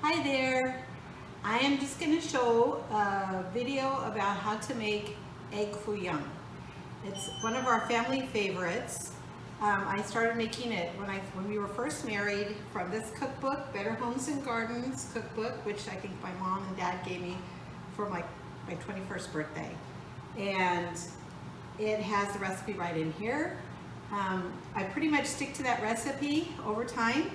Hi there. I am just going to show a video about how to make egg Foo Young. It's one of our family favorites. I started making it when we were first married from this cookbook, Better Homes and Gardens cookbook, which I think my mom and dad gave me for my 21st birthday. And it has the recipe right in here. I pretty much stick to that recipe over time.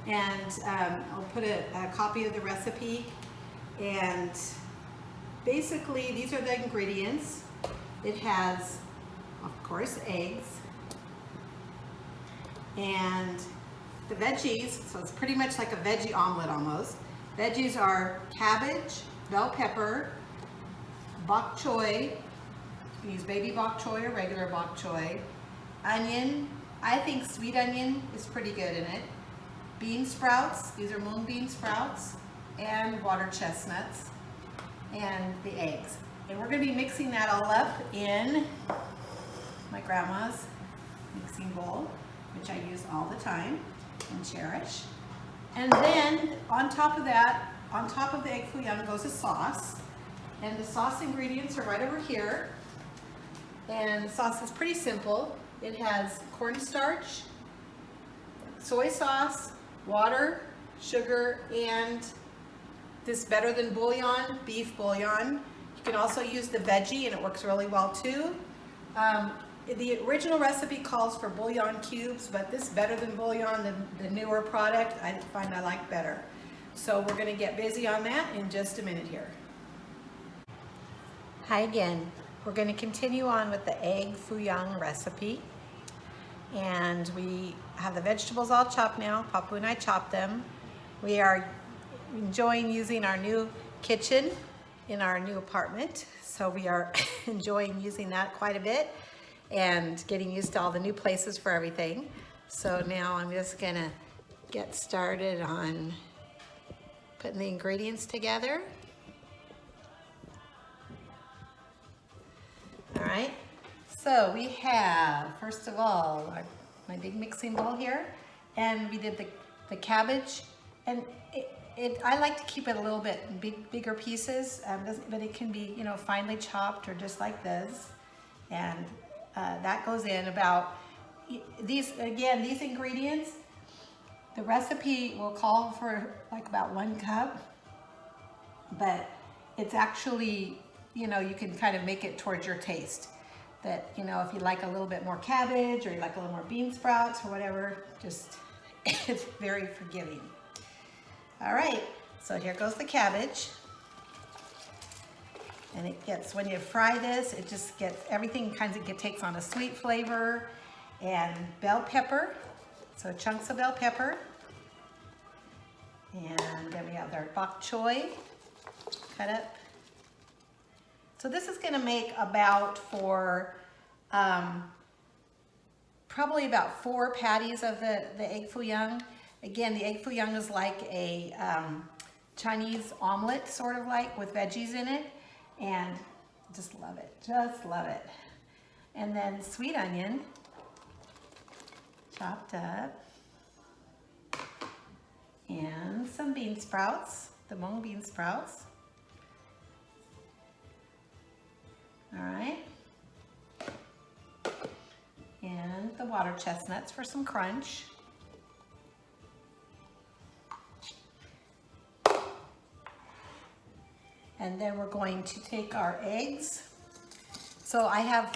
And I'll put a copy of the recipe, and basically these are the ingredients. It has, of course, eggs and the veggies, so it's pretty much like a veggie omelet almost. Veggies are cabbage, bell pepper, bok choy. You can use baby bok choy or regular bok choy. Onion, I think sweet onion is pretty good in it. Bean sprouts, these are mung bean sprouts, and water chestnuts, and the eggs. And we're going to be mixing that all up in my grandma's mixing bowl, which I use all the time and cherish. And then on top of that, on top of the egg Foo Young goes a sauce. And the sauce ingredients are right over here. And the sauce is pretty simple. It has cornstarch, soy sauce, water, sugar, and this Better Than Bouillon, beef bouillon. You can also use the veggie, and it works really well too. The original recipe calls for bouillon cubes, but this Better Than Bouillon, the newer product, I find I like better. So we're going to get busy on that in just a minute here. Hi again. We're going to continue on with the egg Foo Young recipe. And we have the vegetables all chopped now. Papu and I chopped them. We are enjoying using our new kitchen in our new apartment. So we are enjoying using that quite a bit and getting used to all the new places for everything. So now I'm just gonna get started on putting the ingredients together. All right. So we have, first of all, my big mixing bowl here, and we did the cabbage, and I like to keep it a little bit bigger pieces, but it can be, finely chopped or just like this, and that goes in about, these ingredients, the recipe will call for like about 1 cup, but it's actually, you can kind of make it towards your taste. That, if you like a little bit more cabbage or you like a little more bean sprouts or whatever, just, it's very forgiving. All right, so here goes the cabbage. And it gets, when you fry this, it just gets, everything takes on a sweet flavor. And bell pepper, so chunks of bell pepper. And then we have our bok choy cut up. So this is going to make about probably about 4 patties of the egg Foo Young. Again, the egg Foo Young is like a Chinese omelet, sort of like, with veggies in it. And just love it, just love it. And then sweet onion, chopped up. And some bean sprouts, the mung bean sprouts. All right, and the water chestnuts for some crunch. And then we're going to take our eggs. So I have,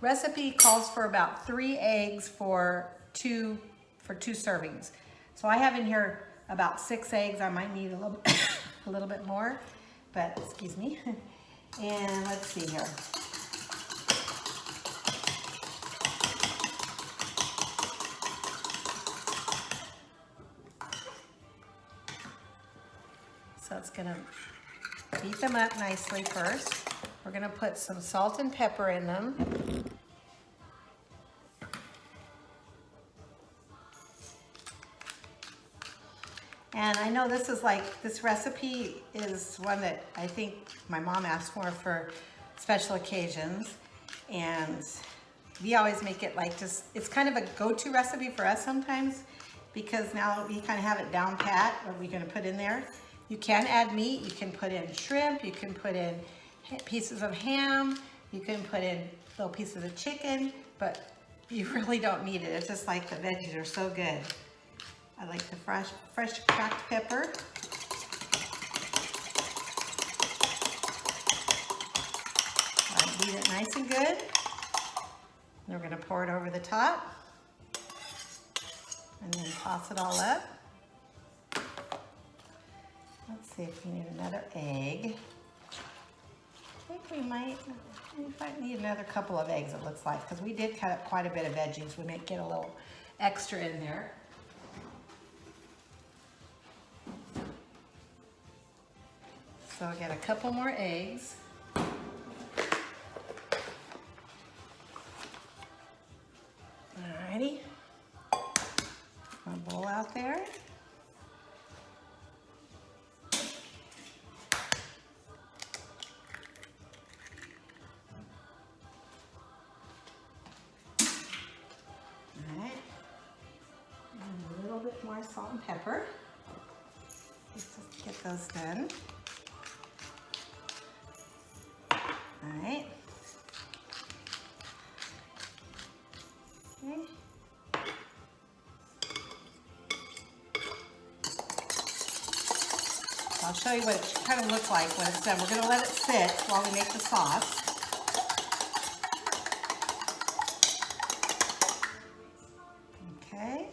recipe calls for about 3 eggs for two servings. So I have in here about 6 eggs. I might need a little bit more, but excuse me. And let's see here. So it's gonna beat them up nicely first. We're gonna put some salt and pepper in them. And I know this recipe is one that I think my mom asked for special occasions. And we always make it like it's kind of a go-to recipe for us sometimes, because now we kind of have it down pat what we're gonna put in there. You can add meat. You can put in shrimp. You can put in pieces of ham. You can put in little pieces of chicken, but you really don't need it. It's just like the veggies are so good. I like the fresh cracked pepper. Beat it nice and good. And we're going to pour it over the top. And then toss it all up. Let's see if we need another egg. I think we might need another couple of eggs, it looks like, because we did cut up quite a bit of veggies. We might get a little extra in there. So I'll get a couple more eggs. Alrighty. My bowl out there. Alright. And a little bit more salt and pepper. Let's just get those done. Alright. Okay. I'll show you what it kind of looks like when it's done. We're going to let it sit while we make the sauce. Okay.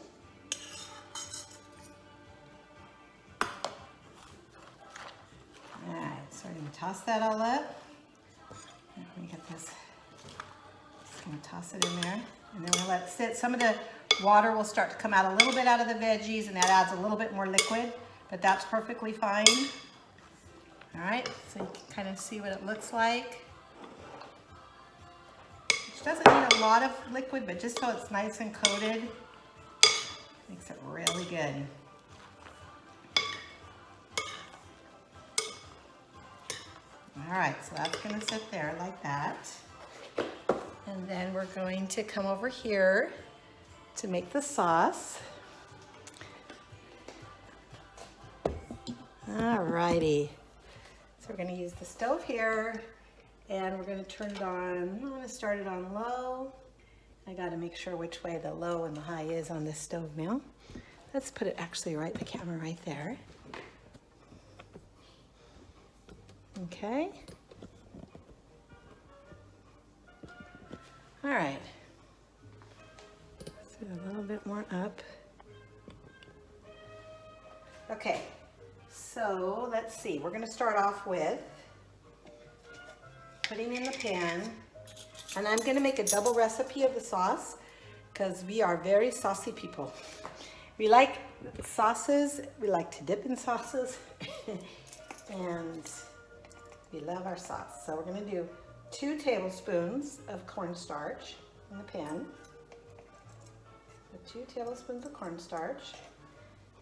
Alright, so we're going to toss that all up. Let me get this. Just going to toss it in there. And then we'll let it sit. Some of the water will start to come out a little bit out of the veggies, and that adds a little bit more liquid, but that's perfectly fine. All right, so you can kind of see what it looks like. Which doesn't need a lot of liquid, but just so it's nice and coated, makes it really good. All right, so that's gonna sit there like that. And then we're going to come over here to make the sauce. All righty. So we're going to use the stove here, and we're going to turn it on. I'm going to start it on low. I got to make sure which way the low and the high is on this stove now. Let's put it actually right, the camera right there. Okay. All right, let's do a little bit more up. Okay, so let's see. We're gonna start off with putting in the pan, and I'm gonna make a double recipe of the sauce because we are very saucy people. We like sauces, we like to dip in sauces, and we love our sauce. So we're gonna do 2 tablespoons of cornstarch in the pan. So 2 tablespoons of cornstarch.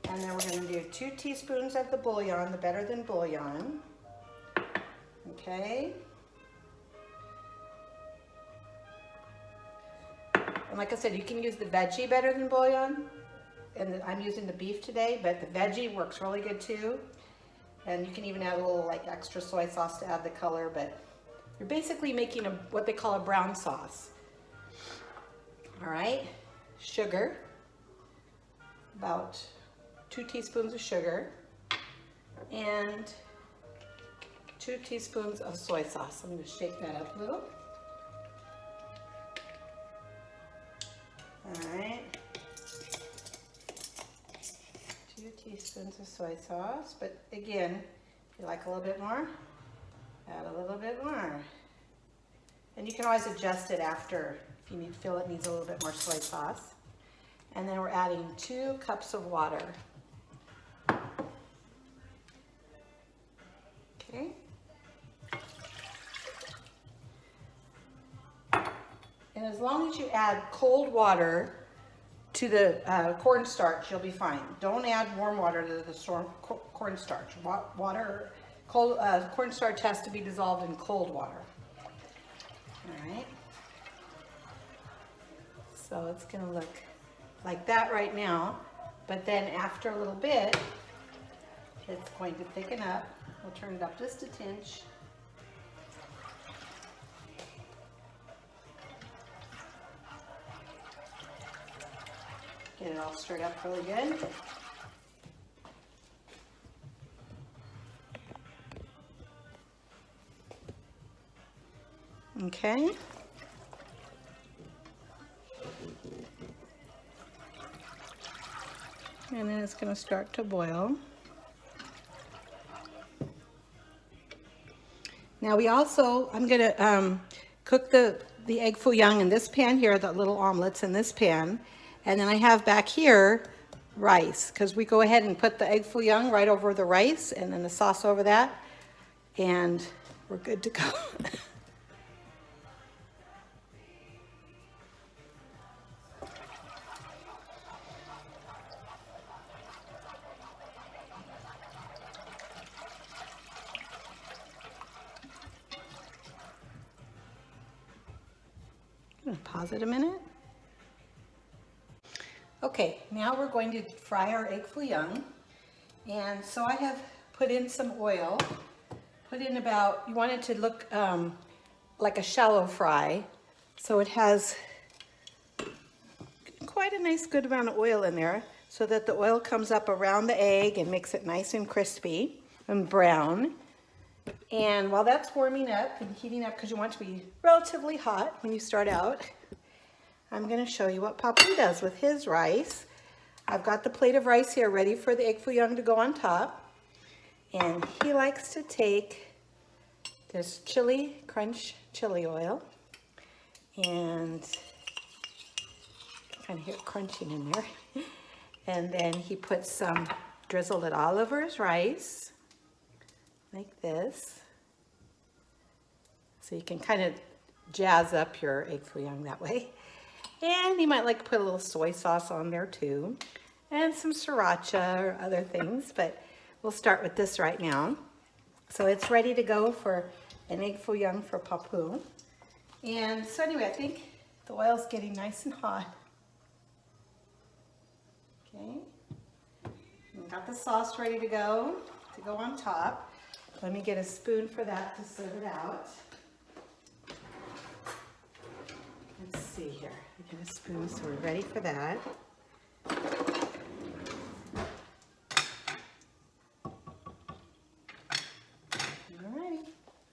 And then we're going to do 2 teaspoons of the bouillon, the Better Than Bouillon. Okay. And like I said, you can use the veggie Better Than Bouillon. And I'm using the beef today, but the veggie works really good too. And you can even add a little like extra soy sauce to add the color, but you're basically making what they call a brown sauce. All right, sugar, about 2 teaspoons of sugar, and 2 teaspoons of soy sauce. I'm going to shake that up a little. All right, 2 teaspoons of soy sauce, but again, if you like a little bit more, add a little bit more. And you can always adjust it after if you feel it needs a little bit more soy sauce. And then we're adding 2 cups of water. Okay. And as long as you add cold water to the cornstarch, you'll be fine. Don't add warm water to the cornstarch. Cornstarch has to be dissolved in cold water. All right. So it's going to look like that right now, but then after a little bit, It's going to thicken up. We'll turn it up just a tinch. Get it all stirred up really good. Okay. And then it's going to start to boil. Now I'm going to cook the egg Foo Young in this pan here, the little omelets in this pan. And then I have back here rice, because we go ahead and put the egg Foo Young right over the rice and then the sauce over that. And we're good to go. I'm going to pause it a minute. Okay, now we're going to fry our egg Foo Young. And so I have put in some oil. Put in about, you want it to look like a shallow fry. So it has quite a nice good amount of oil in there so that the oil comes up around the egg and makes it nice and crispy and brown. And while that's warming up and heating up, because you want it to be relatively hot when you start out, I'm going to show you what Papu does with his rice. I've got the plate of rice here ready for the egg Foo Young to go on top. And he likes to take this chili, crunch chili oil, and you can kind of hear it crunching in there. And then he puts some, drizzled it all over his rice, like this. So you can kind of jazz up your egg Foo Young that way. And you might like to put a little soy sauce on there too, and some sriracha or other things, but we'll start with this right now. So it's ready to go for an egg Foo Young for Papu. And so anyway, I think the oil's getting nice and hot. Okay, and got the sauce ready to go on top. Let me get a spoon for that to serve it out. Let's see here. Get a spoon, so we're ready for that. Alrighty,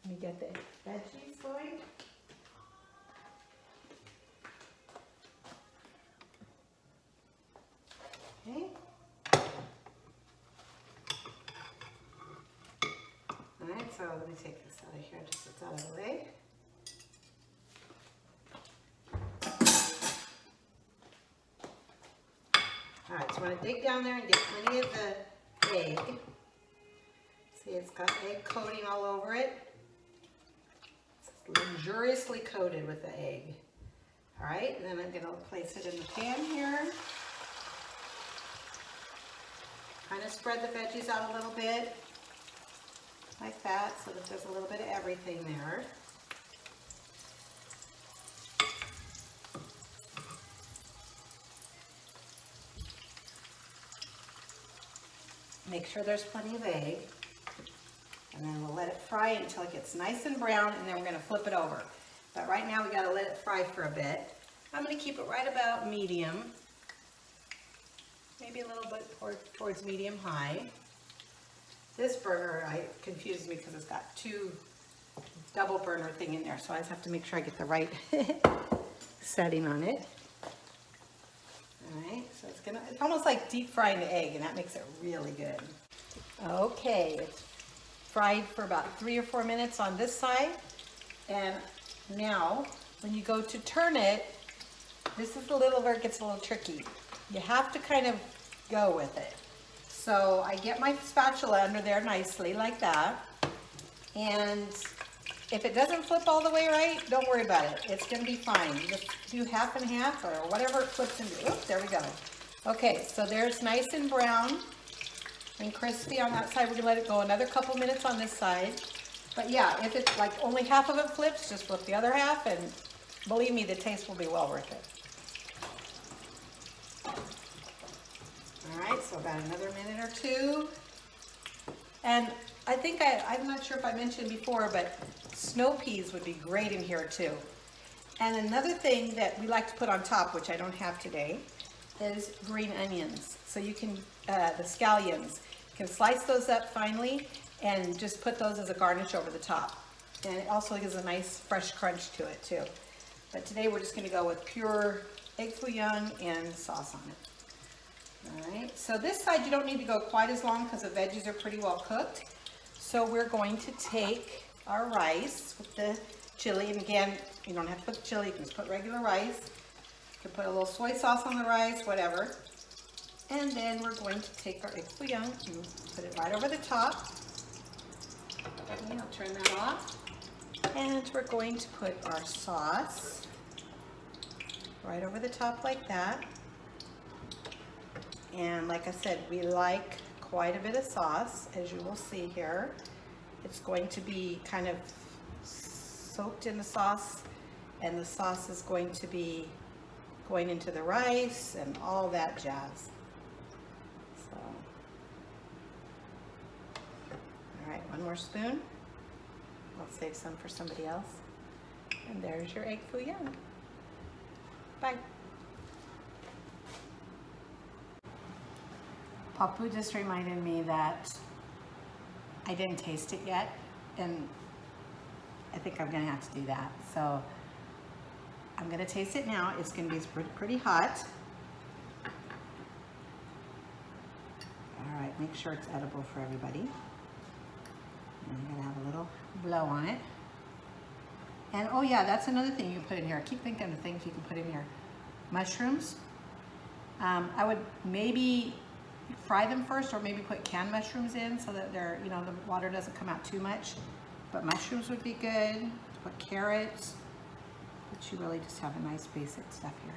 let me get the veggies going. Okay. Alright, so let me take this out of here just so it's out of the way. Alright, so I want to dig down there and get plenty of the egg. See, it's got egg coating all over it. It's luxuriously coated with the egg. Alright, and then I'm going to place it in the pan here. Kind of spread the veggies out a little bit, like that, so that there's a little bit of everything there. Make sure there's plenty of egg, and then we'll let it fry until it gets nice and brown, and then we're going to flip it over. But right now we got to let it fry for a bit. I'm going to keep it right about medium, maybe a little bit towards medium high. This burner confuses me because it's got two double burner thing in there, so I just have to make sure I get the right setting on it. Alright, so it's almost like deep frying the egg, and that makes it really good. Okay, it's fried for about 3 or 4 minutes on this side, and now when you go to turn it, this is the little where it gets a little tricky. You have to kind of go with it. So I get my spatula under there nicely like that, and if it doesn't flip all the way right, don't worry about it. It's going to be fine. You just do half and half or whatever it flips into. Oops, there we go. Okay, so there's nice and brown and crispy on that side. We're going to let it go another couple minutes on this side. But yeah, if it's like only half of it flips, just flip the other half, and believe me, the taste will be well worth it. All right, so about another minute or two. And I think I'm not sure if I mentioned before, but snow peas would be great in here too. And another thing that we like to put on top, which I don't have today, is green onions. So you can, the scallions, you can slice those up finely and just put those as a garnish over the top. And it also gives a nice fresh crunch to it too. But today we're just gonna go with pure egg Foo Young and sauce on it. All right, so this side you don't need to go quite as long because the veggies are pretty well cooked. So we're going to take our rice with the chili, and again, you don't have to put chili, you can just put regular rice. You can put a little soy sauce on the rice, whatever. And then we're going to take our egg Foo Young and put it right over the top. Okay, I'll turn that off. And we're going to put our sauce right over the top like that. And like I said, we like quite a bit of sauce, as you will see here. It's going to be kind of soaked in the sauce, and the sauce is going to be going into the rice and all that jazz. So, all right, one more spoon. I'll save some for somebody else. And there's your egg Foo Young. Bye. Papu just reminded me that I didn't taste it yet, and I think I'm gonna have to do that. So I'm gonna taste it now. It's gonna be pretty hot. All right, make sure it's edible for everybody. And I'm gonna have a little blow on it. And oh yeah, that's another thing you can put in here. I keep thinking of things you can put in here. Mushrooms. I would maybe fry them first, or maybe put canned mushrooms in so that they're, you know, the water doesn't come out too much. But mushrooms would be good. Put carrots. But you really just have a nice basic stuff here.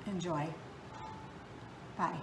Enjoy. Bye.